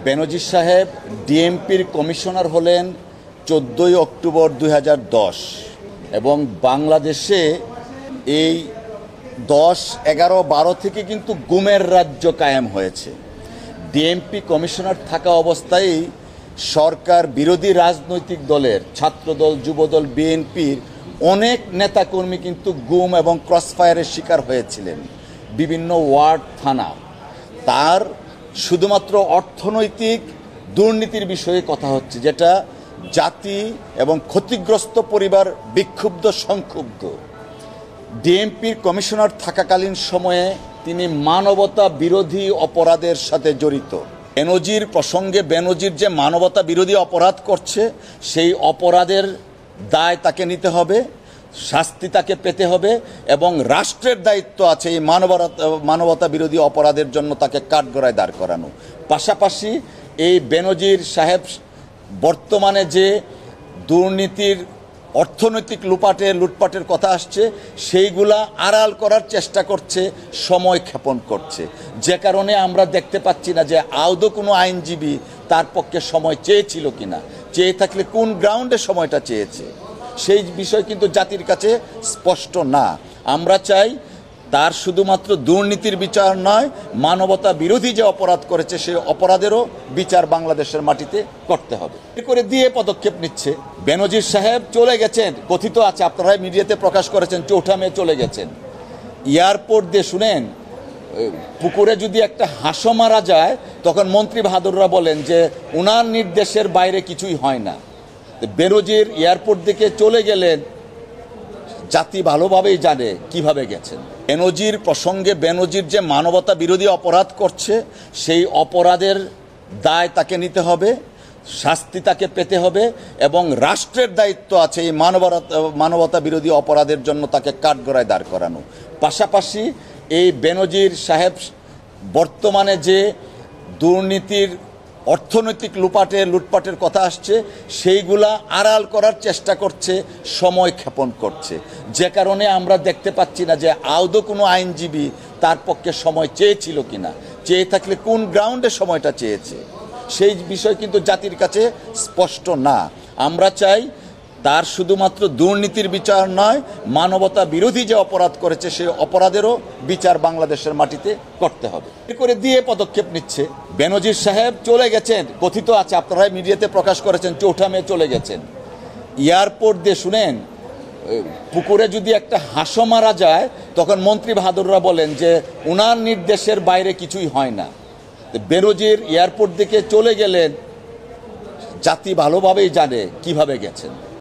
বেনজির সাহেব ডিএমপির কমিশনার হলেন 14ই অক্টোবর 2010 এবং বাংলাদেশে এই 10, 11, 12 থেকে কিন্তু গুমের রাজ্য কায়েম হয়েছে। ডিএমপি কমিশনার থাকা অবস্থায় সরকার বিরোধী রাজনৈতিক দলের ছাত্রদল, যুবদল, বিএনপির অনেক নেতাকর্মী কিন্তু গুম এবং ক্রসফায়ারের শিকার হয়েছিলেন বিভিন্ন ওয়ার্ড, থানা। তার শুধুমাত্র অর্থনৈতিক দুর্নীতির বিষয়ে কথা হচ্ছে, যেটা জাতি এবং ক্ষতিগ্রস্ত পরিবার বিক্ষুব্ধ, সংক্ষুব্ধ। ডিএমপির কমিশনার থাকাকালীন সময়ে তিনি মানবতা বিরোধী অপরাধের সাথে জড়িত। বেনজির প্রসঙ্গে বেনজির যে মানবতা বিরোধী অপরাধ করছে, সেই অপরাধের দায় তাকে নিতে হবে, শাস্তি তাকে পেতে হবে এবং রাষ্ট্রের দায়িত্ব আছে এই মানবতা বিরোধী অপরাধের জন্য তাকে কাঠগড়ায় দাঁড় করানো। পাশাপাশি এই বেনজির সাহেব বর্তমানে যে দুর্নীতির, অর্থনৈতিক লুটপাটের কথা আসছে, সেইগুলা আড়াল করার চেষ্টা করছে, সময় ক্ষেপণ করছে। যে কারণে আমরা দেখতে পাচ্ছি না যে আদৌ কোনো আইনজীবী তার পক্ষে সময় চেয়েছিল কিনা, চেয়ে থাকলে কোন গ্রাউন্ডে সময়টা চেয়েছে, সেই বিষয় কিন্তু জাতির কাছে স্পষ্ট না। আমরা চাই তার শুধুমাত্র দুর্নীতির বিচার নয়, মানবতা বিরোধী যে অপরাধ করেছে সেই অপরাধেরও বিচার বাংলাদেশের মাটিতে করতে হবে। করে দিয়ে পদক্ষেপ নিচ্ছে। বেনজির সাহেব চলে গেছেন, কথিত আছে, আপনারা মিডিয়াতে প্রকাশ করেছেন, 4 মে চলে গেছেন। এয়ারপোর্ট দিয়ে শুনেন, পুকুরে যদি একটা হাঁসও মারা যায় তখন মন্ত্রী বাহাদুররা বলেন যে উনার নির্দেশের বাইরে কিছুই হয় না। বেনজির এয়ারপোর্ট থেকে চলে গেলেন, জাতি ভালোভাবেই জানে কিভাবে গেছেন। বেনজির প্রসঙ্গে বেনজির যে মানবতা বিরোধী অপরাধ করছে, সেই অপরাধের দায় তাকে নিতে হবে, শাস্তি তাকে পেতে হবে এবং রাষ্ট্রের দায়িত্ব আছে এই মানবতা বিরোধী অপরাধের জন্য তাকে কাঠগড়ায় দাঁড় করানো। পাশাপাশি এই বেনজির সাহেব বর্তমানে যে দুর্নীতির, অর্থনৈতিক লুটপাটের কথা আসছে, সেইগুলা আড়াল করার চেষ্টা করছে, সময় ক্ষেপণ করছে। যে কারণে আমরা দেখতে পাচ্ছি না যে আদৌ কোনো আইনজীবী তার পক্ষে সময় চেয়েছিল কিনা, চেয়ে থাকলে কোন গ্রাউন্ডে সময়টা চেয়েছে, সেই বিষয় কিন্তু জাতির কাছে স্পষ্ট না। আমরা চাই তার শুধুমাত্র দুর্নীতির বিচার নয়, মানবতা বিরোধী যে অপরাধ করেছে সেই অপরাধেরও বিচার বাংলাদেশের মাটিতে করতে হবে। করে দিয়ে পদক্ষেপ নিচ্ছে। বেনজির সাহেব চলে গেছেন, কথিত আছে, আপনারা মিডিয়াতে প্রকাশ করেছেন, 4 মে চলে গেছেন। এয়ারপোর্ট দিয়ে শুনেন, পুকুরে যদি একটা হাঁসও মারা যায় তখন মন্ত্রী বাহাদুররা বলেন যে উনার নির্দেশের বাইরে কিছুই হয় না। বেনজির এয়ারপোর্ট থেকে চলে গেলেন, জাতি ভালোভাবেই জানে কিভাবে গেছেন।